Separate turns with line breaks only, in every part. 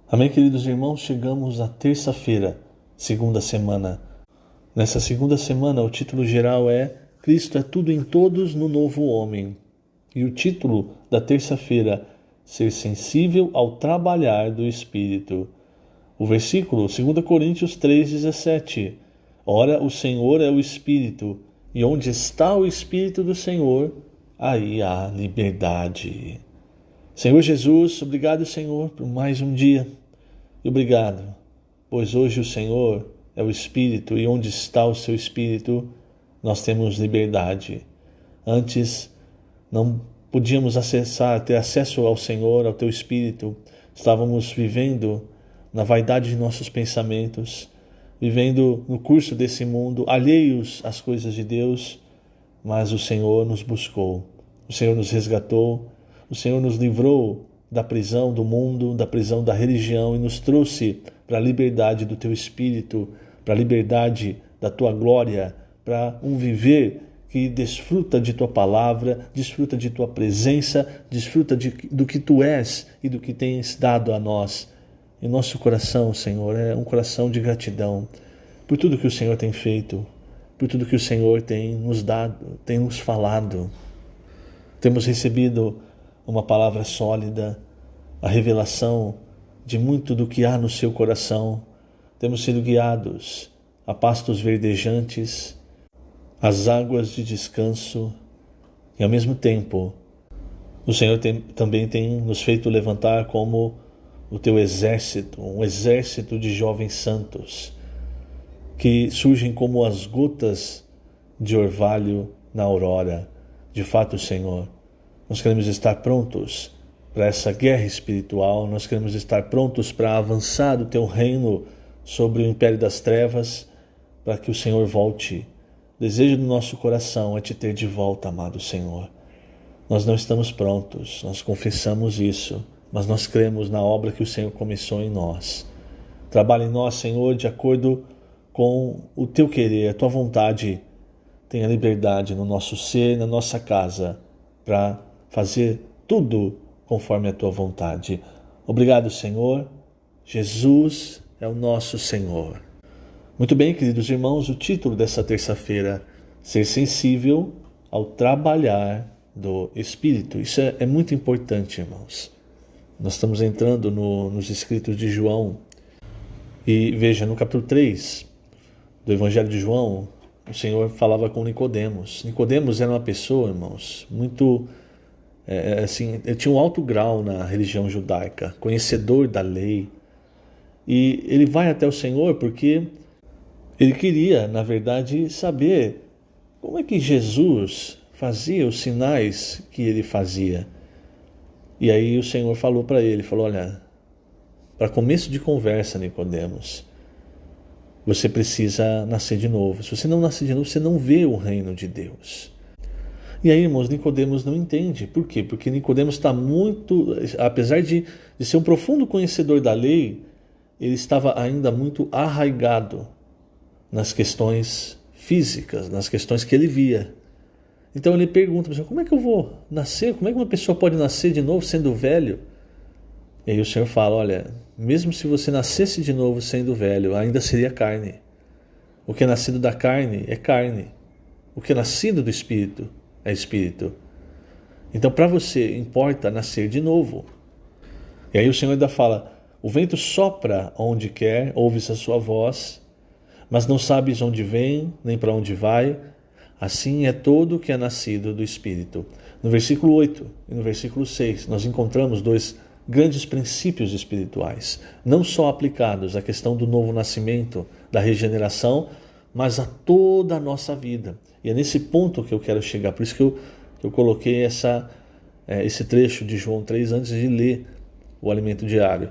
Amém, queridos irmãos, chegamos à terça-feira, segunda semana. Nessa segunda semana, o título geral é Cristo é tudo em todos no novo homem. E o título da terça-feira, Ser sensível ao trabalhar do Espírito. O versículo, 2 Coríntios 3,17. Ora, o Senhor é o Espírito, e onde está o Espírito do Senhor, aí há liberdade. Senhor Jesus, obrigado, Senhor, por mais um dia. E obrigado, pois hoje o Senhor é o Espírito e onde está o seu Espírito, nós temos liberdade. Antes não podíamos ter acesso ao Senhor, ao teu Espírito. Estávamos vivendo na vaidade de nossos pensamentos, vivendo no curso desse mundo, alheios às coisas de Deus, mas o Senhor nos buscou, o Senhor nos resgatou, o Senhor nos livrou da prisão do mundo, da prisão da religião e nos trouxe para a liberdade do teu Espírito, para a liberdade da tua glória, para um viver que desfruta de tua palavra, desfruta de tua presença, desfruta do que tu és e do que tens dado a nós. E nosso coração, Senhor, é um coração de gratidão por tudo que o Senhor tem feito, por tudo que o Senhor tem nos dado, tem nos falado. Temos recebido uma palavra sólida, a revelação de muito do que há no seu coração. Temos sido guiados a pastos verdejantes, às águas de descanso, e ao mesmo tempo o Senhor também tem nos feito levantar como o teu exército, um exército de jovens santos, que surgem como as gotas de orvalho na aurora. De fato, Senhor, nós queremos estar prontos para essa guerra espiritual, nós queremos estar prontos para avançar o teu reino sobre o império das trevas, para que o Senhor volte. O desejo do nosso coração é te ter de volta, amado Senhor. Nós não estamos prontos, nós confessamos isso, mas nós cremos na obra que o Senhor começou em nós. Trabalha em nós, Senhor, de acordo com o teu querer, a tua vontade. Tenha liberdade no nosso ser, na nossa casa, para fazer tudo conforme a tua vontade. Obrigado, Senhor. Jesus é o nosso Senhor. Muito bem, queridos irmãos, o título dessa terça-feira, Ser sensível ao trabalhar do Espírito. Isso é muito importante, irmãos. Nós estamos entrando nos escritos de João. E veja, no capítulo 3 do Evangelho de João, o Senhor falava com Nicodemos. Nicodemos era uma pessoa, irmãos, muito... ele tinha um alto grau na religião judaica, conhecedor da lei. E ele vai até o Senhor porque ele queria, na verdade, saber como é que Jesus fazia os sinais que ele fazia. E aí o Senhor falou para ele, olha, para começo de conversa, Nicodemos, você precisa nascer de novo. Se você não nascer de novo, você não vê o reino de Deus. E aí, irmãos, Nicodemos não entende. Por quê? Porque Nicodemos está muito... Apesar de ser um profundo conhecedor da lei, ele estava ainda muito arraigado nas questões físicas, nas questões que ele via. Então ele pergunta, como é que eu vou nascer? Como é que uma pessoa pode nascer de novo sendo velho? E aí o Senhor fala, olha, mesmo se você nascesse de novo sendo velho, ainda seria carne. O que é nascido da carne é carne. O que é nascido do Espírito é Espírito. Então para você importa nascer de novo. E aí o Senhor ainda fala, o vento sopra onde quer, ouves a sua voz, mas não sabes onde vem, nem para onde vai. Assim é todo que é nascido do Espírito. No versículo 8 e no versículo 6, nós encontramos dois grandes princípios espirituais, não só aplicados à questão do novo nascimento, da regeneração, mas a toda a nossa vida. E é nesse ponto que eu quero chegar, por isso que eu coloquei esse trecho de João 3 antes de ler o alimento diário.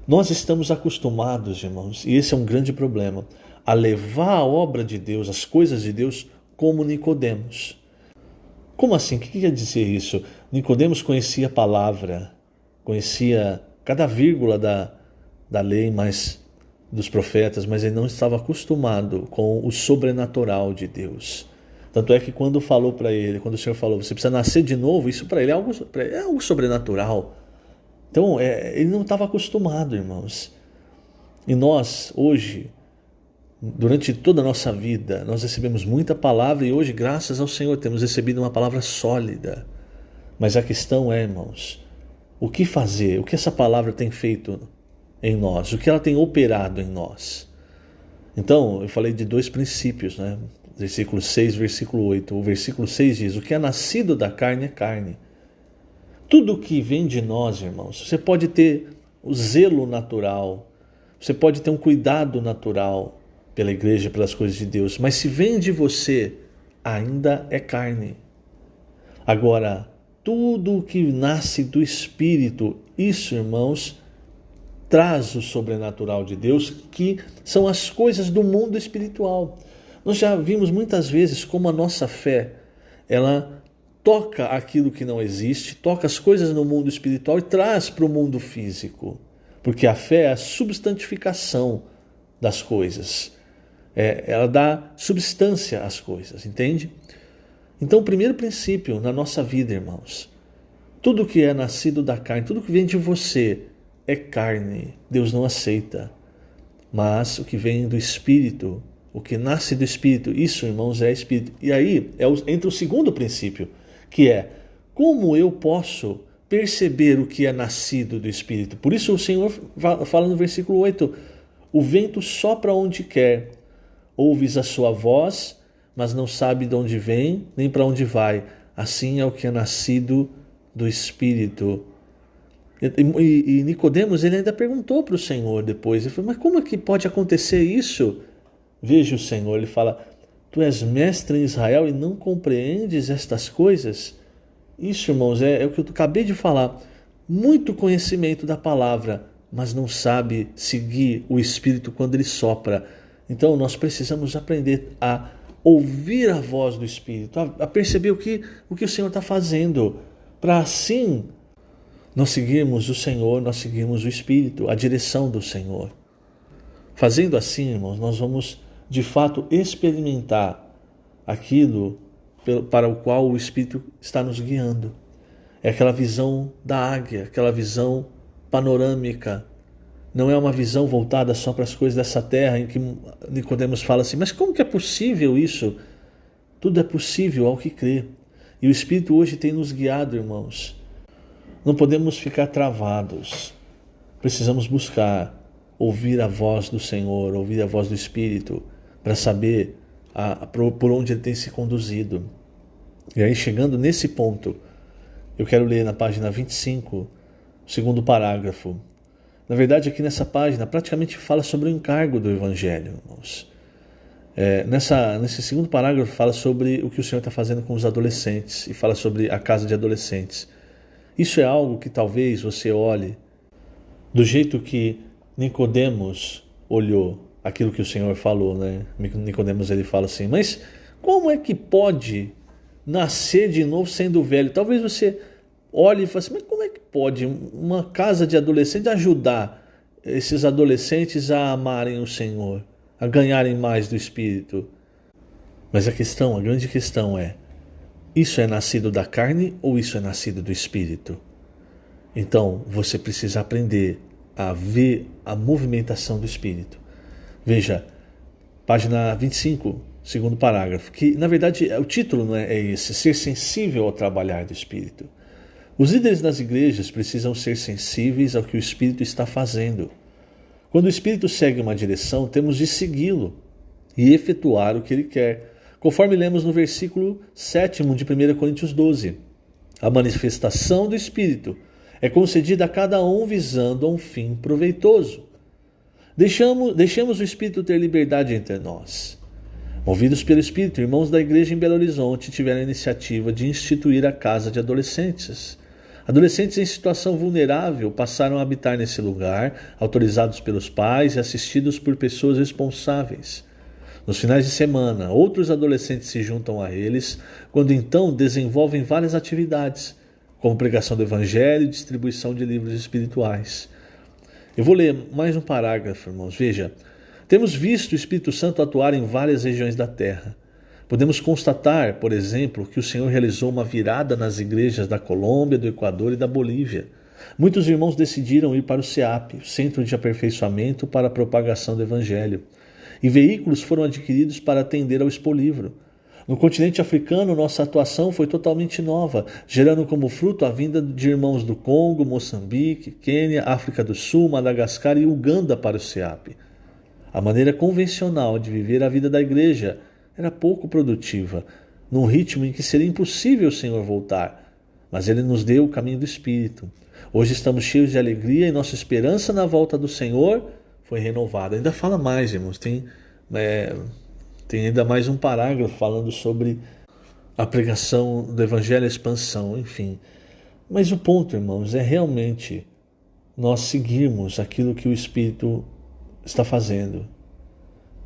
Nós estamos acostumados, irmãos, e esse é um grande problema, a levar a obra de Deus, as coisas de Deus, como Nicodemos. Como assim? O que quer dizer isso? Nicodemos conhecia a palavra, conhecia cada vírgula da lei, dos profetas, mas ele não estava acostumado com o sobrenatural de Deus. Tanto é que quando o Senhor falou, você precisa nascer de novo, isso para ele é algo sobrenatural. Então, ele não estava acostumado, irmãos. E nós, hoje, durante toda a nossa vida, nós recebemos muita palavra e hoje, graças ao Senhor, temos recebido uma palavra sólida. Mas a questão é, irmãos, o que fazer? O que essa palavra tem feito em nós? O que ela tem operado em nós? Então, eu falei de 2 princípios, né? Versículo 6, versículo 8. O versículo 6 diz: o que é nascido da carne é carne. Tudo que vem de nós, irmãos, você pode ter o zelo natural, você pode ter um cuidado natural pela igreja, pelas coisas de Deus, mas se vem de você, ainda é carne. Agora, tudo que nasce do Espírito, isso, irmãos, traz o sobrenatural de Deus, que são as coisas do mundo espiritual. Nós já vimos muitas vezes como a nossa fé, ela toca aquilo que não existe, toca as coisas no mundo espiritual e traz para o mundo físico. Porque a fé é a substantificação das coisas. Ela dá substância às coisas, entende? Então, o primeiro princípio na nossa vida, irmãos, tudo que é nascido da carne, tudo que vem de você é carne. Deus não aceita. Mas o que vem do Espírito, o que nasce do Espírito, isso, irmãos, é Espírito. E aí entra o segundo princípio, que é: como eu posso perceber o que é nascido do Espírito? Por isso o Senhor fala no versículo 8, o vento sopra onde quer, ouves a sua voz, mas não sabe de onde vem, nem para onde vai. Assim é o que é nascido do Espírito. E Nicodemos, ele ainda perguntou para o Senhor depois, ele falou: mas como é que pode acontecer isso? Veja o Senhor, ele fala: tu és mestre em Israel e não compreendes estas coisas? Isso, irmãos, é o que eu acabei de falar. Muito conhecimento da palavra, mas não sabe seguir o Espírito quando ele sopra. Então nós precisamos aprender a ouvir a voz do Espírito, a perceber o que o Senhor está fazendo, para assim nós seguirmos o Senhor, nós seguirmos o Espírito, a direção do Senhor. Fazendo assim, irmãos, nós vamos de fato experimentar aquilo para o qual o Espírito está nos guiando. É aquela visão da águia, aquela visão panorâmica. Não é uma visão voltada só para as coisas dessa terra, em que Nicodemos fala assim: mas como que é possível isso? Tudo é possível ao que crê. E o Espírito hoje tem nos guiado, irmãos. Não podemos ficar travados. Precisamos buscar ouvir a voz do Senhor, ouvir a voz do Espírito, para saber por onde ele tem se conduzido. E aí, chegando nesse ponto, eu quero ler na página 25, o segundo parágrafo. Na verdade, aqui nessa página, praticamente fala sobre o encargo do Evangelho, irmãos. Nesse segundo parágrafo, fala sobre o que o Senhor está fazendo com os adolescentes, e fala sobre a casa de adolescentes. Isso é algo que talvez você olhe do jeito que Nicodemos olhou aquilo que o Senhor falou, né? Nicodemos, ele fala assim: mas como é que pode nascer de novo sendo velho? Talvez você olhe e fale assim: mas como é que pode uma casa de adolescentes ajudar esses adolescentes a amarem o Senhor, a ganharem mais do Espírito? Mas a grande questão é: isso é nascido da carne ou isso é nascido do Espírito? Então você precisa aprender a ver a movimentação do Espírito. Veja, página 25, segundo parágrafo, que na verdade o título não é esse: ser sensível ao trabalhar do Espírito. Os líderes das igrejas precisam ser sensíveis ao que o Espírito está fazendo. Quando o Espírito segue uma direção, temos de segui-lo e efetuar o que ele quer, conforme lemos no versículo 7 de 1 Coríntios 12. A manifestação do Espírito é concedida a cada um visando a um fim proveitoso. Deixemos o Espírito ter liberdade entre nós. Movidos pelo Espírito, irmãos da igreja em Belo Horizonte tiveram a iniciativa de instituir a casa de adolescentes. Adolescentes em situação vulnerável passaram a habitar nesse lugar, autorizados pelos pais e assistidos por pessoas responsáveis. Nos finais de semana, outros adolescentes se juntam a eles, quando então desenvolvem várias atividades, como pregação do Evangelho e distribuição de livros espirituais. Eu vou ler mais um parágrafo, irmãos. Veja, temos visto o Espírito Santo atuar em várias regiões da terra. Podemos constatar, por exemplo, que o Senhor realizou uma virada nas igrejas da Colômbia, do Equador e da Bolívia. Muitos irmãos decidiram ir para o CEAP, o Centro de Aperfeiçoamento para a Propagação do Evangelho, e veículos foram adquiridos para atender ao Expolivro. No continente africano, nossa atuação foi totalmente nova, gerando como fruto a vinda de irmãos do Congo, Moçambique, Quênia, África do Sul, Madagascar e Uganda para o CEAP. A maneira convencional de viver a vida da igreja era pouco produtiva, num ritmo em que seria impossível o Senhor voltar, mas Ele nos deu o caminho do Espírito. Hoje estamos cheios de alegria e nossa esperança na volta do Senhor foi renovada. Ainda fala mais, irmãos, tem ainda mais um parágrafo falando sobre a pregação do Evangelho, a expansão, enfim. Mas o ponto, irmãos, é realmente nós seguirmos aquilo que o Espírito está fazendo.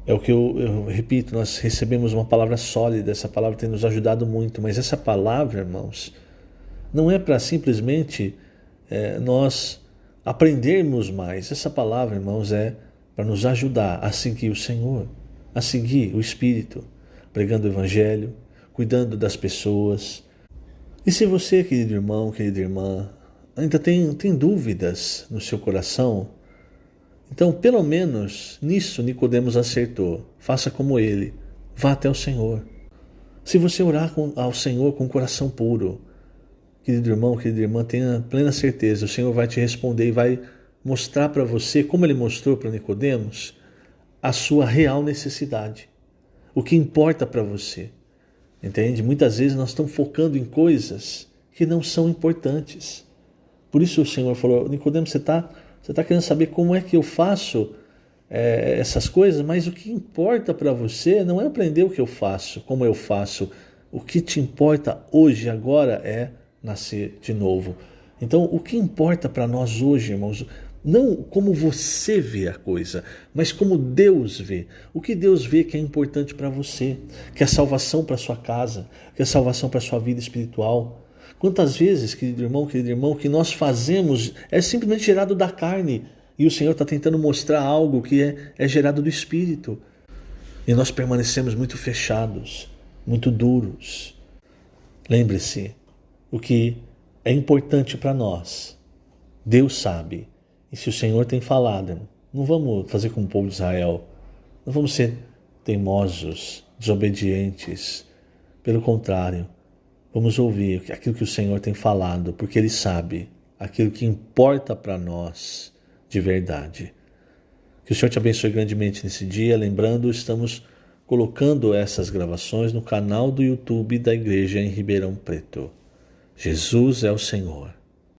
É o que eu repito, nós recebemos uma palavra sólida, essa palavra tem nos ajudado muito, mas essa palavra, irmãos, não é para simplesmente nós aprendermos mais. Essa palavra, irmãos, é para nos ajudar a seguir o Senhor, a seguir o Espírito, pregando o Evangelho, cuidando das pessoas. E se você, querido irmão, querida irmã, ainda tem dúvidas no seu coração, então pelo menos nisso Nicodemos acertou. Faça como ele, vá até o Senhor. Se você orar ao Senhor com o coração puro, querido irmão, querida irmã, tenha plena certeza, o Senhor vai te responder e vai mostrar para você, como Ele mostrou para Nicodemos, a sua real necessidade, o que importa para você. Entende? Muitas vezes nós estamos focando em coisas que não são importantes. Por isso o Senhor falou, Nicodemos, você tá querendo saber como é que eu faço essas coisas, mas o que importa para você não é aprender o que eu faço, como eu faço. O que te importa hoje, agora, é nascer de novo. Então, o que importa para nós hoje, irmãos, não como você vê a coisa, mas como Deus vê. O que Deus vê que é importante para você, que é salvação para sua casa, que é salvação para sua vida espiritual. Quantas vezes, querido irmão, o que nós fazemos é simplesmente gerado da carne e o Senhor está tentando mostrar algo que é gerado do Espírito. E nós permanecemos muito fechados, muito duros. Lembre-se, o que é importante para nós, Deus sabe. E se o Senhor tem falado, não vamos fazer como o povo de Israel, não vamos ser teimosos, desobedientes. Pelo contrário, vamos ouvir aquilo que o Senhor tem falado, porque Ele sabe aquilo que importa para nós de verdade. Que o Senhor te abençoe grandemente nesse dia. Lembrando, estamos colocando essas gravações no canal do YouTube da Igreja em Ribeirão Preto. Jesus é o Senhor.